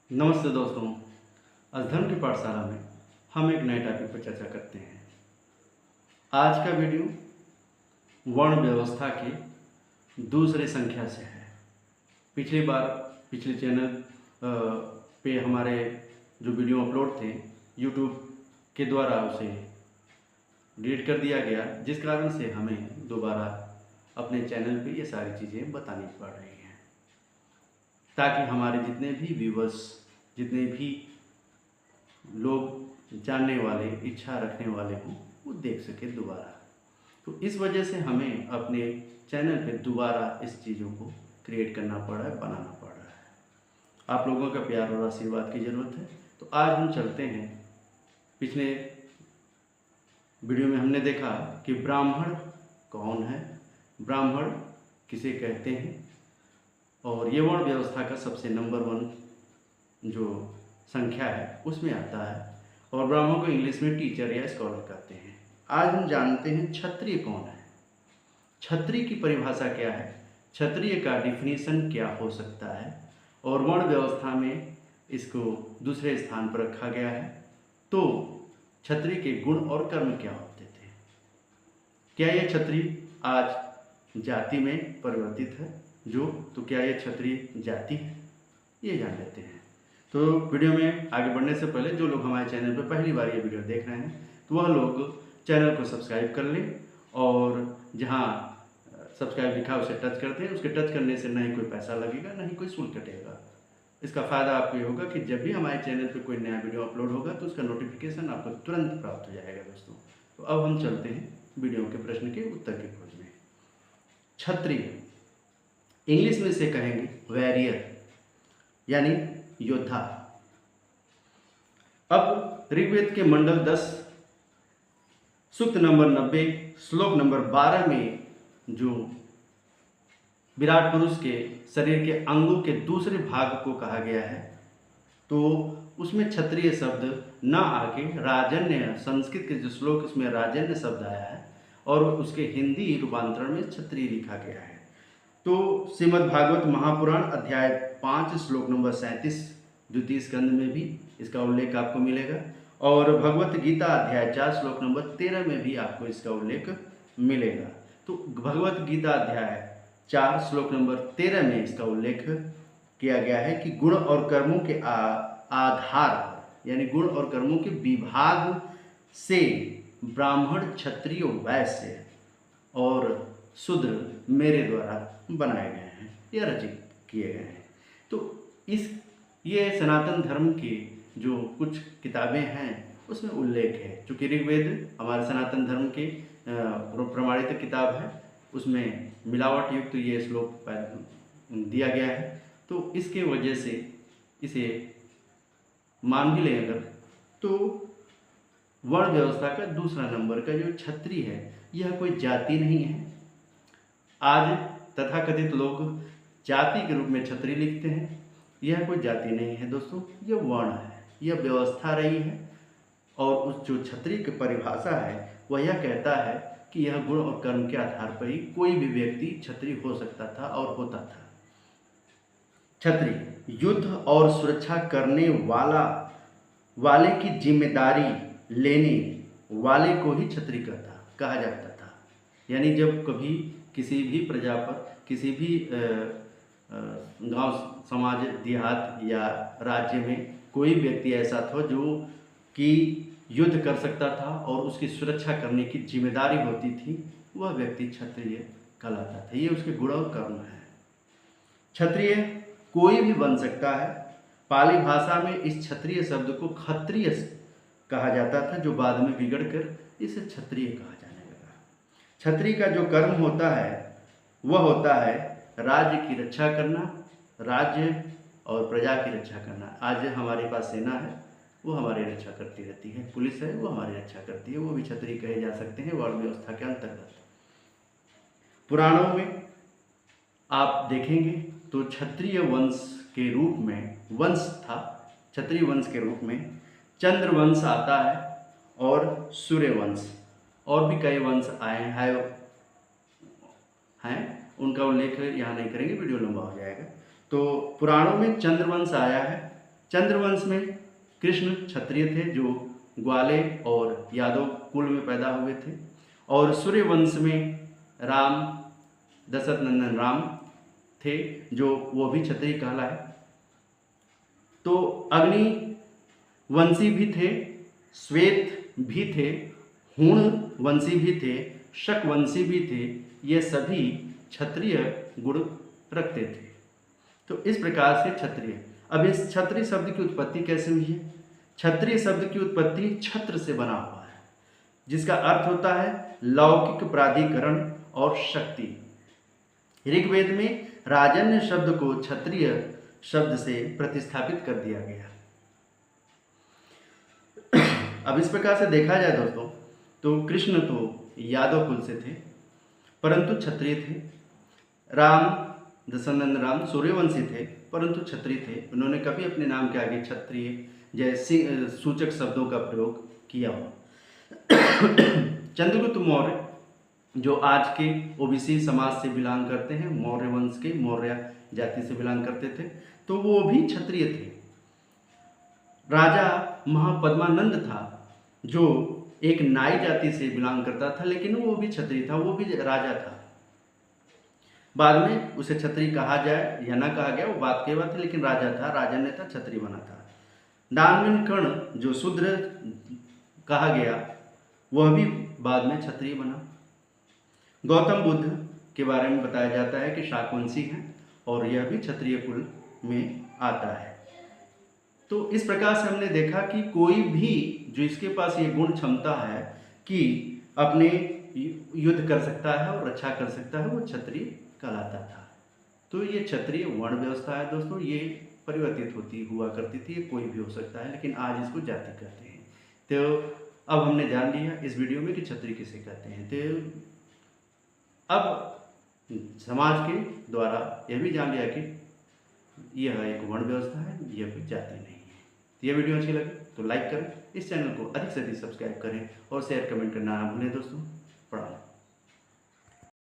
नमस्ते दोस्तों। अध्ययन की पाठशाला में हम एक नए टॉपिक पर चर्चा करते हैं। आज का वीडियो वर्ण व्यवस्था की दूसरी संख्या से है। पिछली बार पिछले चैनल पे हमारे जो वीडियो अपलोड थे यूट्यूब के द्वारा उसे डिलीट कर दिया गया, जिस कारण से हमें दोबारा अपने चैनल पे ये सारी चीज़ें बतानी पड़ रही हैं, ताकि हमारे जितने भी व्यूवर्स, जितने भी लोग जानने वाले, इच्छा रखने वाले हों, वो देख सके दोबारा। तो इस वजह से हमें अपने चैनल पे दोबारा इस चीज़ों को क्रिएट करना पड़ रहा है, बनाना पड़ रहा है। आप लोगों का प्यार और आशीर्वाद की ज़रूरत है। तो आज हम चलते हैं, पिछले वीडियो में हमने देखा कि ब्राह्मण कौन है, ब्राह्मण किसे कहते हैं, और ये वर्ण व्यवस्था का सबसे नंबर 1 जो संख्या है उसमें आता है, और ब्राह्मण को इंग्लिश में टीचर या स्कॉलर कहते हैं। आज हम जानते हैं क्षत्रिय कौन है, क्षत्रिय की परिभाषा क्या है, क्षत्रिय का डिफिनीशन क्या हो सकता है, और वर्ण व्यवस्था में इसको दूसरे स्थान पर रखा गया है। तो क्षत्रिय के गुण और कर्म क्या होते थे, क्या यह क्षत्रिय आज जाति में परिवर्तित है तो क्या यह क्षत्रिय जाति है, ये जान लेते हैं। तो वीडियो में आगे बढ़ने से पहले जो लोग हमारे चैनल पर पहली बार ये वीडियो देख रहे हैं तो वह लोग चैनल को सब्सक्राइब कर लें, और जहाँ सब्सक्राइब लिखा उसे टच करते हैं। उसके टच करने से नहीं कोई पैसा लगेगा, नहीं कोई शुल्क कटेगा। इसका फ़ायदा आपको ये होगा कि जब भी हमारे चैनल पर कोई नया वीडियो अपलोड होगा तो उसका नोटिफिकेशन आपको तुरंत प्राप्त हो जाएगा दोस्तों। तो अब हम चलते हैं वीडियो के प्रश्न के उत्तर की खोज में। क्षत्रिय इंग्लिश में से कहेंगे वॉरियर, यानी योद्धा। अब ऋग्वेद के मंडल 10 सूक्त नंबर 90 श्लोक नंबर 12 में जो विराट पुरुष के शरीर के अंगों के दूसरे भाग को कहा गया है, तो उसमें क्षत्रिय शब्द न आके राजन्य, संस्कृत के जो श्लोक उसमें राजन्य शब्द आया है और उसके हिंदी रूपांतरण में क्षत्रिय लिखा गया है। तो श्रीमद् भागवत महापुराण अध्याय 5 श्लोक नंबर 37 द्वितीय स्कंद में भी इसका उल्लेख आपको मिलेगा, और भगवत गीता अध्याय 4 श्लोक नंबर 13 में भी आपको इसका उल्लेख मिलेगा। तो भगवत गीता अध्याय 4 श्लोक नंबर 13 में इसका उल्लेख किया गया है कि गुण और कर्मों के आधार पर, यानी गुण और कर्मों के विभाग से ब्राह्मण, क्षत्रिय, वैश्य और शूद्र मेरे द्वारा बनाए गए हैं या रचित किए गए हैं। तो ये सनातन धर्म की जो कुछ किताबें हैं उसमें उल्लेख है। चूँकि ऋग्वेद हमारे सनातन धर्म की प्रमाणित किताब है, उसमें मिलावट युक्त ये श्लोक दिया गया है, तो इसके वजह से इसे मान भी लें अगर, तो वर्ण व्यवस्था का दूसरा नंबर का जो क्षत्रिय है यह कोई जाति नहीं है। आज तथाकथित लोग जाति के रूप में क्षत्रिय लिखते हैं, यह कोई जाति नहीं है दोस्तों, यह वर्ण है, यह व्यवस्था रही है। और उस जो क्षत्रिय की परिभाषा है वह यह कहता है कि यह गुण और कर्म के आधार पर ही कोई भी व्यक्ति क्षत्रिय हो सकता था और होता था। क्षत्रिय युद्ध और सुरक्षा करने वाले की जिम्मेदारी लेने वाले को ही क्षत्रिय कहा जाता था। यानी जब कभी किसी भी प्रजा पर, किसी भी गांव, समाज, देहात या राज्य में कोई व्यक्ति ऐसा था जो कि युद्ध कर सकता था और उसकी सुरक्षा करने की जिम्मेदारी होती थी, वह व्यक्ति क्षत्रिय कहलाता था। ये उसके गुण और कर्म है। क्षत्रिय कोई भी बन सकता है। पाली भाषा में इस क्षत्रिय शब्द को क्षत्रिय कहा जाता था, जो बाद में बिगड़कर इसे क्षत्रिय कहा जाने लगा। क्षत्रिय का जो कर्म होता है वह होता है राज्य की रक्षा करना, राज्य और प्रजा की रक्षा करना। आज हमारे पास सेना है, वो हमारी रक्षा करती रहती है, पुलिस है वो हमारी रक्षा करती है, वो भी क्षत्रिय कहे जा सकते हैं वर्ण व्यवस्था के अंतर्गत। पुराणों में आप देखेंगे तो क्षत्रिय वंश के रूप में वंश था, क्षत्रिय वंश के रूप में चंद्र वंश आता है और सूर्य वंश, और भी कई वंश आए हैं, उनका उल्लेख यहाँ नहीं करेंगे, वीडियो लंबा हो जाएगा। तो पुराणों में चंद्रवंश आया है चंद्रवंश में कृष्ण क्षत्रिय थे जो ग्वाले और यादव कुल में पैदा हुए थे। और सूर्यवंश में राम, दशरथ नंदन राम थे जो वो भी क्षत्रिय कहलाए। तो अग्नि वंशी भी थे, श्वेत भी थे, हुण वंशी भी थे, शक वंशी भी थे। ये सभी क्षत्रिय गुण रखते थे। तो इस प्रकार से क्षत्रिय। अब इस क्षत्रिय शब्द की उत्पत्ति कैसे हुई है? क्षत्रिय शब्द की उत्पत्ति छत्र से बना हुआ है, जिसका अर्थ होता है लौकिक प्राधिकरण और शक्ति। ऋग्वेद में राजन्य शब्द को क्षत्रिय शब्द से प्रतिस्थापित कर दिया गया। अब इस प्रकार से देखा जाए दोस्तों, तो कृष्ण तो यादव कुल से थे परंतु क्षत्रिय थे। राम, दशरथ राम सूर्यवंशी थे परंतु क्षत्रिय थे। उन्होंने कभी अपने नाम के आगे क्षत्रिय जैसे सूचक शब्दों का प्रयोग किया हो। चंद्रगुप्त मौर्य जो आज के ओबीसी समाज से बिलोंग करते हैं, मौर्य वंश के, मौर्य जाति से बिलोंग करते थे, तो वो भी क्षत्रिय थे। राजा महापद्मानंद था जो एक नाई जाति से बिलोंग करता था, लेकिन वो भी क्षत्रिय था, वो भी राजा था। बाद में उसे क्षत्रिय कहा जाए या ना कहा गया वो बात की बात है, लेकिन राजा था, राजा ने था, क्षत्रिय बना था। दानवीन कर्ण जो शूद्र कहा गया वह भी बाद में क्षत्रिय बना। गौतम बुद्ध के बारे में बताया जाता है कि शाकवंशी हैं और यह भी क्षत्रिय कुल में आता है। तो इस प्रकार से हमने देखा कि कोई भी जो इसके पास ये गुण क्षमता है कि अपने युद्ध कर सकता है और रक्षा कर सकता है, वो क्षत्रिय कहलाता था। तो ये क्षत्रिय वर्ण व्यवस्था है दोस्तों, ये परिवर्तित होती हुआ करती थी। ये कोई भी हो सकता है, लेकिन आज इसको जाति कहते हैं। तो अब हमने जान लिया इस वीडियो में कि क्षत्रिय किसे कहते हैं। तो अब समाज के द्वारा यह भी जान लिया कि यह एक वर्ण व्यवस्था है, यह कोई जाति नहीं है। तो यह वीडियो अच्छी लगे तो लाइक करें, इस चैनल को अधिक से अधिक सब्सक्राइब करें और शेयर कमेंट करना ना भूलें दोस्तों। प्रणाम।